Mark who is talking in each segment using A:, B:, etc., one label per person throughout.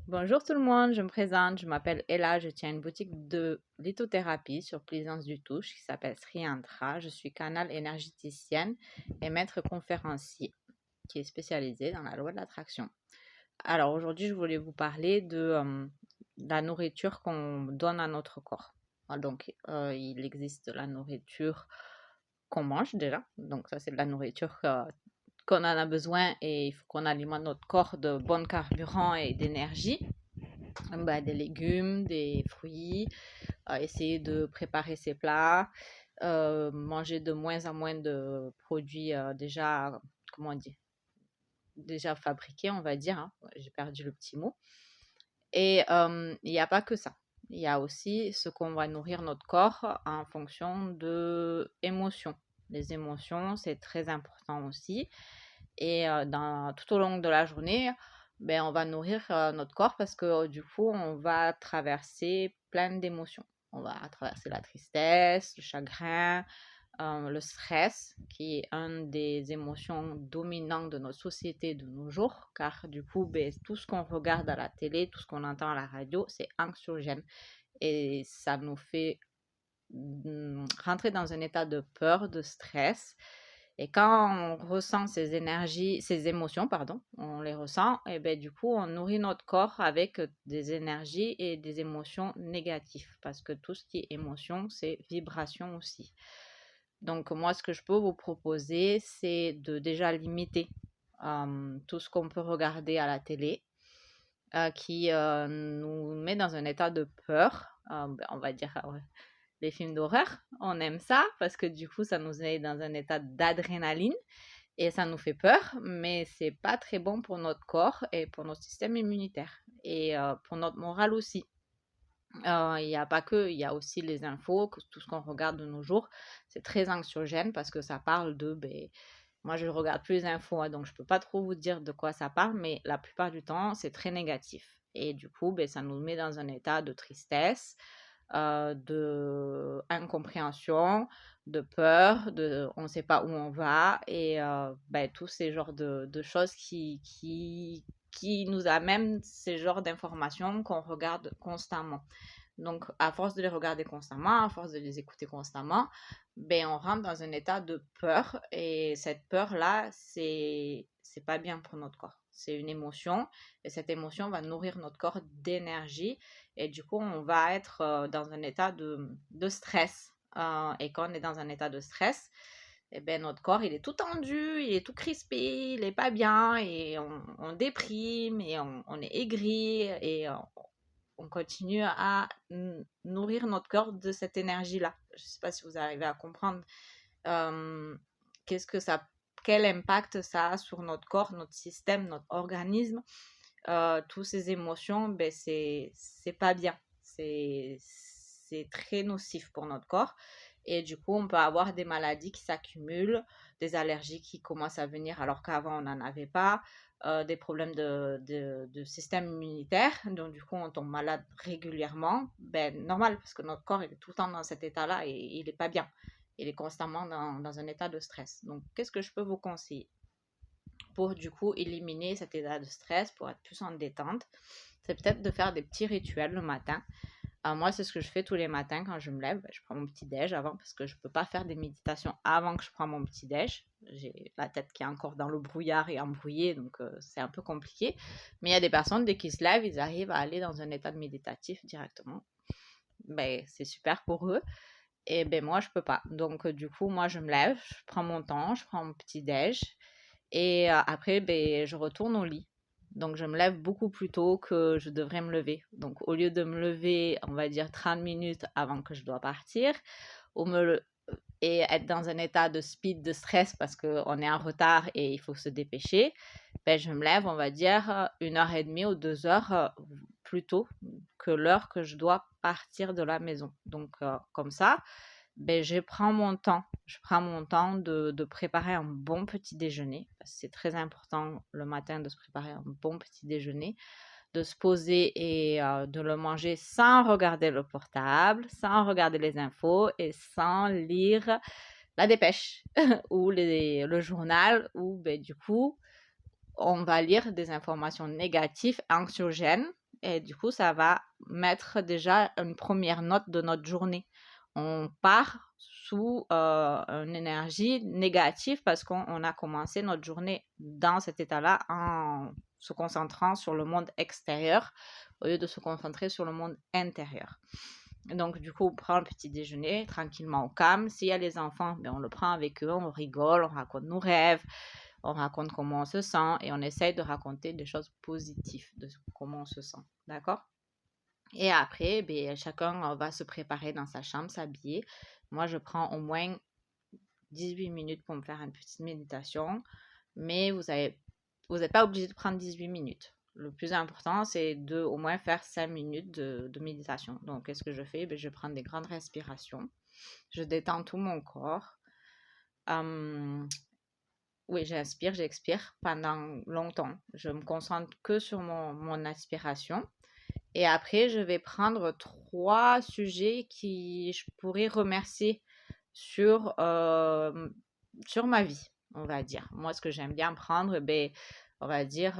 A: Bonjour tout le monde, je me présente, je m'appelle Ella, je tiens une boutique de lithothérapie sur Plaisance du Touche qui s'appelle Sriyantra. Je suis canal énergéticienne et maître conférencier qui est spécialisé dans la loi de l'attraction. Alors aujourd'hui, je voulais vous parler de la nourriture qu'on donne à notre corps. Donc, il existe de la nourriture qu'on mange déjà, donc ça c'est de la nourriture qu'on en a besoin et il faut qu'on alimente notre corps de bons carburants et d'énergie. Des légumes, des fruits, essayer de préparer ses plats, manger de moins en moins de produits déjà, comment dire, déjà fabriqués, on va dire, hein. J'ai perdu le petit mot. Et il n'y a pas que ça. Il y a aussi ce qu'on va nourrir notre corps en fonction de émotions. Les émotions, c'est très important aussi. Et tout au long de la journée, on va nourrir notre corps parce que du coup, on va traverser plein d'émotions. On va traverser la tristesse, le chagrin, le stress, qui est une des émotions dominantes de notre société de nos jours, car du coup, tout ce qu'on regarde à la télé, tout ce qu'on entend à la radio, c'est anxiogène. Et ça nous fait rentrer dans un état de peur, de stress. Et quand on ressent ces énergies, ces émotions, pardon, on les ressent, et du coup, on nourrit notre corps avec des énergies et des émotions négatives, parce que tout ce qui est émotion, c'est vibration aussi. Donc, moi, ce que je peux vous proposer, c'est de déjà limiter tout ce qu'on peut regarder à la télé, qui nous met dans un état de peur, on va dire les films d'horreur, on aime ça parce que du coup, ça nous met dans un état d'adrénaline et ça nous fait peur, mais c'est pas très bon pour notre corps et pour notre système immunitaire et pour notre morale aussi. Il n'y a pas que, il y a aussi les infos, tout ce qu'on regarde de nos jours, c'est très anxiogène parce que ça parle moi je regarde plus les infos, hein, donc je peux pas trop vous dire de quoi ça parle, mais la plupart du temps, c'est très négatif. Et du coup, ça nous met dans un état de tristesse, de incompréhension, de peur, on ne sait pas où on va, et tous ces genres de choses qui nous amènent ces genres d'informations qu'on regarde constamment. Donc, à force de les regarder constamment, à force de les écouter constamment, on rentre dans un état de peur, et cette peur-là, c'est pas bien pour notre corps. C'est une émotion, et cette émotion va nourrir notre corps d'énergie, et du coup, on va être dans un état de stress. Et quand on est dans un état de stress, notre corps, il est tout tendu, il est tout crispé, il est pas bien, et on déprime, et on est aigri, et on continue à nourrir notre corps de cette énergie-là. Je ne sais pas si vous arrivez à comprendre qu'est-ce que ça, quel impact ça a sur notre corps, notre système, notre organisme. Toutes ces émotions, c'est pas bien. C'est très nocif pour notre corps. Et du coup, on peut avoir des maladies qui s'accumulent, des allergies qui commencent à venir alors qu'avant on n'en avait pas, des problèmes de système immunitaire. Donc du coup, on tombe malade régulièrement. Normal, parce que notre corps il est tout le temps dans cet état-là et il n'est pas bien. Il est constamment dans un état de stress. Donc, qu'est-ce que je peux vous conseiller pour du coup éliminer cet état de stress, pour être plus en détente? C'est peut-être de faire des petits rituels le matin. Moi, c'est ce que je fais tous les matins quand je me lève. Je prends mon petit déj avant parce que je ne peux pas faire des méditations avant que je prends mon petit déj. J'ai la tête qui est encore dans le brouillard et embrouillée, donc c'est un peu compliqué. Mais il y a des personnes, dès qu'ils se lèvent, ils arrivent à aller dans un état de méditatif directement. C'est super pour eux. Et moi, je peux pas. Donc, du coup, moi, je me lève, je prends mon temps, je prends mon petit déj. Et après, je retourne au lit. Donc, je me lève beaucoup plus tôt que je devrais me lever. Donc, au lieu de me lever, on va dire 30 minutes avant que je dois partir, et être dans un état de speed, de stress parce qu'on est en retard et il faut se dépêcher, je me lève, on va dire, 1h30 ou 2 heures plus tôt que l'heure que je dois partir de la maison. Donc, comme ça, je prends mon temps. Je prends mon temps de préparer un bon petit déjeuner. C'est très important le matin de se préparer un bon petit déjeuner, de se poser et de le manger sans regarder le portable, sans regarder les infos et sans lire la dépêche ou le journal où du coup, on va lire des informations négatives, anxiogènes et du coup, ça va mettre déjà une première note de notre journée. On part sous une énergie négative parce qu'on a commencé notre journée dans cet état-là en se concentrant sur le monde extérieur au lieu de se concentrer sur le monde intérieur. Donc, du coup, on prend le petit déjeuner tranquillement au calme. S'il y a les enfants, ben, on le prend avec eux, on rigole, on raconte nos rêves, on raconte comment on se sent et on essaye de raconter des choses positives de comment on se sent. D'accord? Et après, ben, chacun va se préparer dans sa chambre, s'habiller. Moi, je prends au moins 18 minutes pour me faire une petite méditation, mais vous n'êtes pas obligé de prendre 18 minutes. Le plus important, c'est de au moins faire 5 minutes de méditation. Donc, qu'est-ce que je fais? Ben, je prends des grandes respirations. Je détends tout mon corps. Oui, j'inspire, j'expire pendant longtemps. Je me concentre que sur mon aspiration. Et après, je vais prendre 3 sujets qui je pourrais remercier sur, sur ma vie, on va dire. Moi, ce que j'aime bien prendre, ben, on va dire,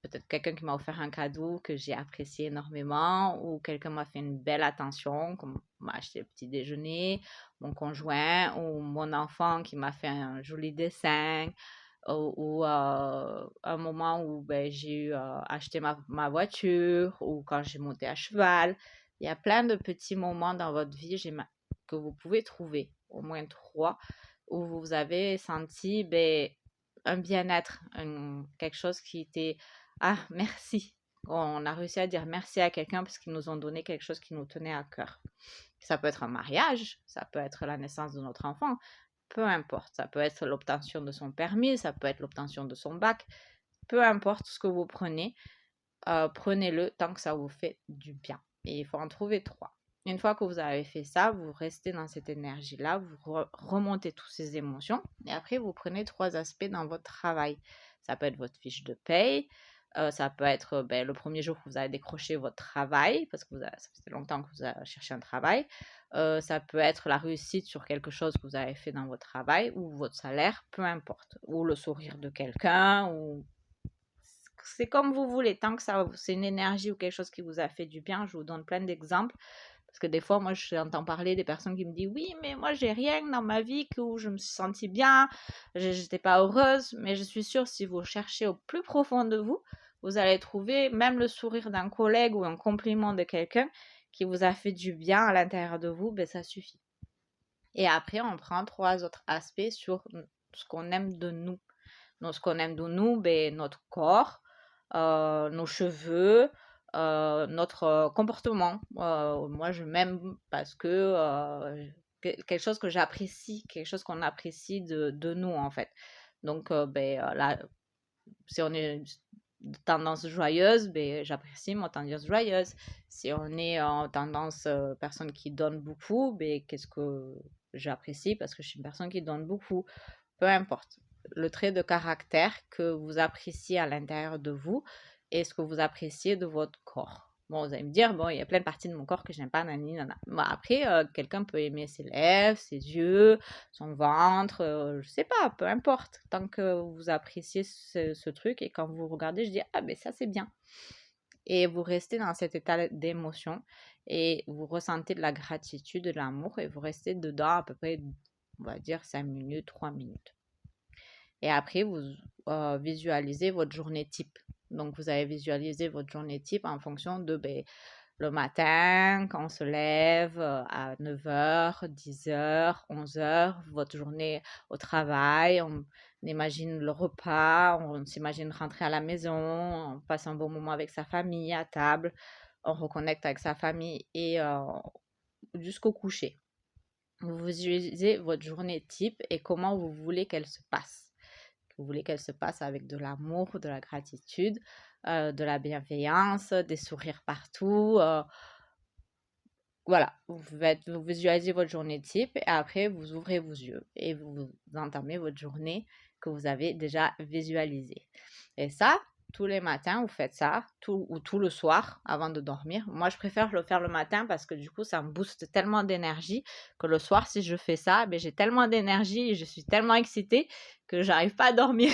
A: peut-être quelqu'un qui m'a offert un cadeau que j'ai apprécié énormément, ou quelqu'un m'a fait une belle attention, comme m'a acheté le petit déjeuner, mon conjoint, ou mon enfant qui m'a fait un joli dessin, ou un moment où ben, j'ai eu acheté ma voiture, ou quand j'ai monté à cheval. Il y a plein de petits moments dans votre vie que vous pouvez trouver, au moins 3, où vous avez senti ben, un bien-être, quelque chose qui était ah, merci. On a réussi à dire merci à quelqu'un parce qu'ils nous ont donné quelque chose qui nous tenait à cœur. Ça peut être un mariage, ça peut être la naissance de notre enfant, peu importe. Ça peut être l'obtention de son permis, ça peut être l'obtention de son bac, peu importe ce que vous prenez, prenez-le tant que ça vous fait du bien. Et il faut en trouver 3. Une fois que vous avez fait ça, vous restez dans cette énergie-là, vous remontez toutes ces émotions et après vous prenez 3 aspects dans votre travail. Ça peut être votre fiche de paye, ça peut être ben, le premier jour que vous avez décroché votre travail, parce que ça fait longtemps que vous avez cherché un travail. Ça peut être la réussite sur quelque chose que vous avez fait dans votre travail ou votre salaire, peu importe. Ou le sourire de quelqu'un, ou c'est comme vous voulez, tant que c'est une énergie ou quelque chose qui vous a fait du bien. Je vous donne plein d'exemples. Parce que des fois, moi, j'entends parler des personnes qui me disent oui, mais moi, j'ai rien dans ma vie où je me suis sentie bien, j'étais pas heureuse. Mais je suis sûre, si vous cherchez au plus profond de vous, vous allez trouver même le sourire d'un collègue ou un compliment de quelqu'un qui vous a fait du bien à l'intérieur de vous, ben ça suffit. Et après, on prend 3 autres aspects sur ce qu'on aime de nous. Donc, ce qu'on aime de nous, ben, notre corps, nos cheveux, notre comportement. Moi, je m'aime parce que quelque chose que j'apprécie, quelque chose qu'on apprécie de nous, en fait. Donc, ben, là, si on est de tendance joyeuse, ben, j'apprécie mon tendance joyeuse. Si on est en tendance personne qui donne beaucoup, ben, qu'est-ce que j'apprécie parce que je suis une personne qui donne beaucoup. Peu importe. Le trait de caractère que vous appréciez à l'intérieur de vous et ce que vous appréciez de votre corps. Bon, vous allez me dire, bon, il y a plein de parties de mon corps que j'aime pas, nani, nana. Bon, après, quelqu'un peut aimer ses lèvres, ses yeux, son ventre, je sais pas, peu importe. Tant que vous appréciez ce truc et quand vous regardez, je dis, ah, ben ça, c'est bien. Et vous restez dans cet état d'émotion et vous ressentez de la gratitude, de l'amour et vous restez dedans à peu près, on va dire, 5 minutes, 3 minutes. Et après, vous visualisez votre journée type. Donc, vous avez visualisé votre journée type en fonction de ben, le matin, quand on se lève à 9h, 10h, 11h, votre journée au travail, on imagine le repas, on s'imagine rentrer à la maison, on passe un bon moment avec sa famille à table, on reconnecte avec sa famille et jusqu'au coucher. Vous visualisez votre journée type et comment vous voulez qu'elle se passe. Vous voulez qu'elle se passe avec de l'amour, de la gratitude, de la bienveillance, des sourires partout. Voilà, vous visualisez votre journée type et après vous ouvrez vos yeux et vous entamez votre journée que vous avez déjà visualisée. Et ça, tous les matins, vous faites ça, ou tout le soir avant de dormir. Moi, je préfère le faire le matin parce que du coup, ça me booste tellement d'énergie que le soir, si je fais ça, ben, j'ai tellement d'énergie et je suis tellement excitée que j'arrive pas à dormir.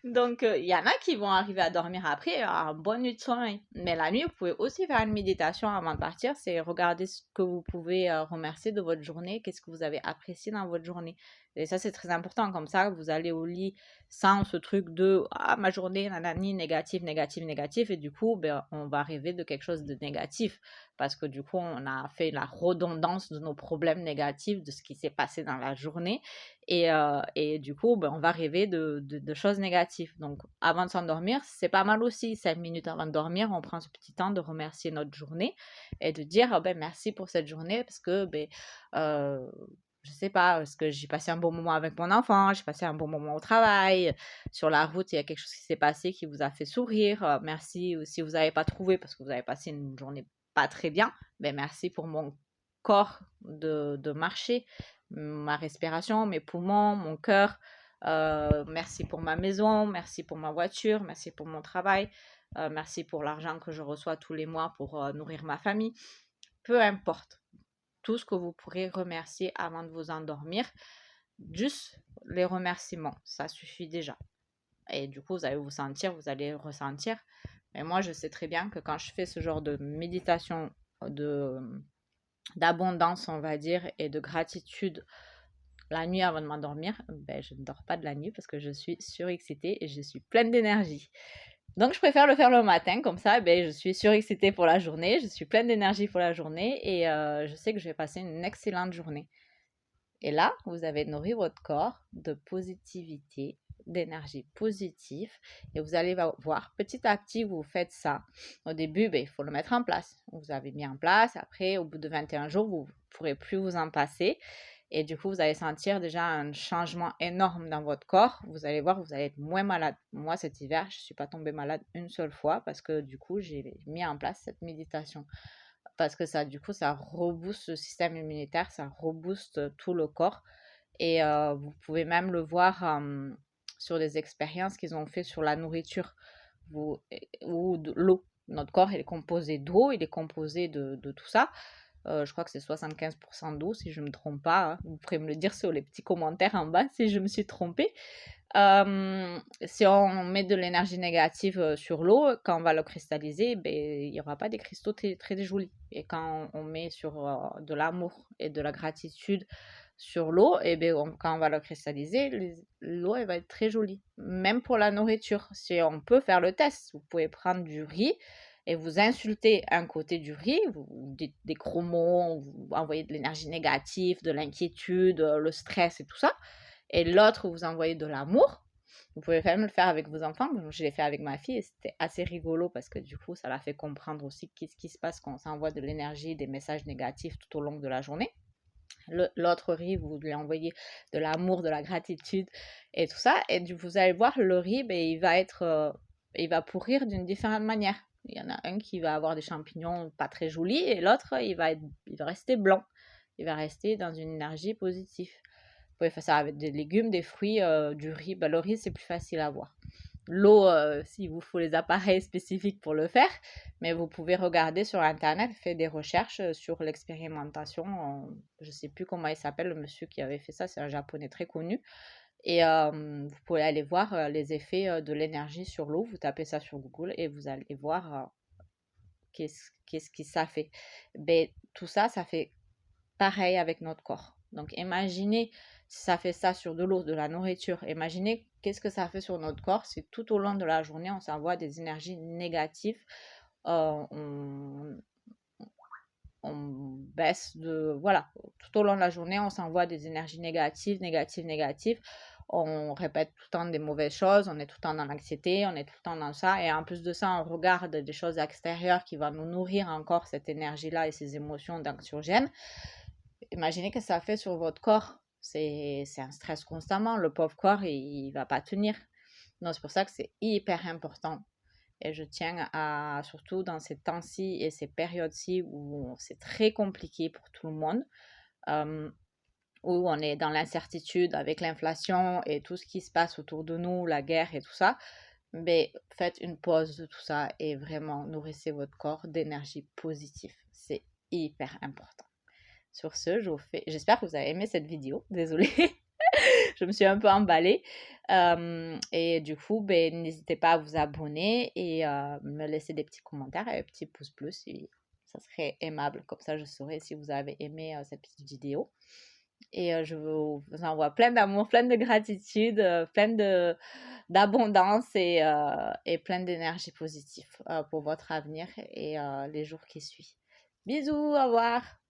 A: Donc, il y en a qui vont arriver à dormir après, à une bonne nuit de sommeil. Mais la nuit, vous pouvez aussi faire une méditation avant de partir. C'est regarder ce que vous pouvez remercier de votre journée, qu'est-ce que vous avez apprécié dans votre journée. Et ça, c'est très important. Comme ça, vous allez au lit sans ce truc de ah, ma journée, nanani, négatif, négatif, négatif. Et du coup, ben, on va rêver de quelque chose de négatif. Parce que du coup, on a fait la redondance de nos problèmes négatifs, de ce qui s'est passé dans la journée. Et du coup, ben, on va rêver de choses négatives. Donc, avant de s'endormir, c'est pas mal aussi. 5 minutes avant de dormir, on prend ce petit temps de remercier notre journée et de dire oh, ben, merci pour cette journée parce que, ben, je sais pas, parce que j'ai passé un bon moment avec mon enfant, j'ai passé un bon moment au travail. Sur la route, il y a quelque chose qui s'est passé qui vous a fait sourire. Merci. Ou si vous n'avez pas trouvé parce que vous avez passé une journée pas très bien, ben, merci pour mon corps de marcher, ma respiration, mes poumons, mon cœur. Merci pour ma maison, merci pour ma voiture, merci pour mon travail, merci pour l'argent que je reçois tous les mois pour nourrir ma famille. Peu importe, tout ce que vous pourrez remercier avant de vous endormir, juste les remerciements, ça suffit déjà. Et du coup, vous allez vous sentir, vous allez ressentir. Mais moi, je sais très bien que quand je fais ce genre de méditation d'abondance, on va dire, et de gratitude la nuit avant de m'endormir, ben, je ne dors pas de la nuit parce que je suis surexcitée et je suis pleine d'énergie. Donc, je préfère le faire le matin, comme ça, ben, je suis surexcitée pour la journée, je suis pleine d'énergie pour la journée et je sais que je vais passer une excellente journée. Et là, vous avez nourri votre corps de positivité, d'énergie positive et vous allez voir, petit à petit, vous faites ça. Au début, ben, il faut le mettre en place. Vous avez mis en place, après, au bout de 21 jours, vous ne pourrez plus vous en passer. Et du coup, vous allez sentir déjà un changement énorme dans votre corps. Vous allez voir, vous allez être moins malade. Moi, cet hiver, je ne suis pas tombée malade une seule fois parce que du coup, j'ai mis en place cette méditation. Parce que ça, du coup, ça rebooste le système immunitaire, ça rebooste tout le corps. Et vous pouvez même le voir sur des expériences qu'ils ont fait sur la nourriture ou de l'eau. Notre corps, il est composé d'eau, il est composé de tout ça. Je crois que c'est 75% d'eau, si je ne me trompe pas, hein. Vous pourrez me le dire sur les petits commentaires en bas si je me suis trompée. Si on met de l'énergie négative sur l'eau, quand on va le cristalliser, ben, il n'y aura pas des cristaux très, très jolis. Et quand on met sur de l'amour et de la gratitude sur l'eau, et ben, quand on va le cristalliser, l'eau elle va être très jolie. Même pour la nourriture, si on peut faire le test, vous pouvez prendre du riz et vous insultez un côté du riz, vous dites des gros mots, vous envoyez de l'énergie négative, de l'inquiétude, le stress et tout ça. Et l'autre, vous envoyez de l'amour. Vous pouvez même le faire avec vos enfants. Je l'ai fait avec ma fille et c'était assez rigolo parce que du coup, ça l'a fait comprendre aussi qu'est-ce qui se passe quand on s'envoie de l'énergie, des messages négatifs tout au long de la journée. L'autre riz, vous lui envoyez de l'amour, de la gratitude et tout ça. Et vous allez voir, le riz, ben, il va pourrir d'une différente manière. Il y en a un qui va avoir des champignons pas très jolis et l'autre, il va rester blanc. Il va rester dans une énergie positive. Vous pouvez faire ça avec des légumes, des fruits, du riz. Ben, le riz, c'est plus facile à voir. L'eau, s'il vous faut les appareils spécifiques pour le faire, mais vous pouvez regarder sur Internet, faire des recherches sur l'expérimentation. Je ne sais plus comment il s'appelle, le monsieur qui avait fait ça, c'est un japonais très connu. Et vous pouvez aller voir les effets de l'énergie sur l'eau. Vous tapez ça sur Google et vous allez voir qu'est-ce que ça fait. Ben, tout ça, ça fait pareil avec notre corps. Donc imaginez si ça fait ça sur de l'eau, de la nourriture. Imaginez qu'est-ce que ça fait sur notre corps si tout au long de la journée on s'envoie des énergies négatives. On baisse de... Voilà, tout au long de la journée on s'envoie des énergies négatives, négatives, négatives. On répète tout le temps des mauvaises choses, on est tout le temps dans l'anxiété, on est tout le temps dans ça. Et en plus de ça, on regarde des choses extérieures qui vont nous nourrir encore cette énergie-là et ces émotions d'anxiogènes. Imaginez que ça fait sur votre corps. C'est un stress constamment. Le pauvre corps, il va pas tenir. Donc, c'est pour ça que c'est hyper important. Et je tiens à, surtout dans ces temps-ci et ces périodes-ci où c'est très compliqué pour tout le monde, où on est dans l'incertitude avec l'inflation et tout ce qui se passe autour de nous, la guerre et tout ça. Mais faites une pause de tout ça et vraiment nourrissez votre corps d'énergie positive. C'est hyper important. Sur ce, j'espère que vous avez aimé cette vidéo. Désolée. Je me suis un peu emballée. Et du coup, ben, n'hésitez pas à vous abonner et me laisser des petits commentaires et un petit pouce bleu si ça serait aimable. Comme ça, je saurai si vous avez aimé cette petite vidéo. Et je vous envoie plein d'amour, plein de gratitude, plein d'abondance et plein d'énergie positive pour votre avenir et les jours qui suivent. Bisous, au revoir.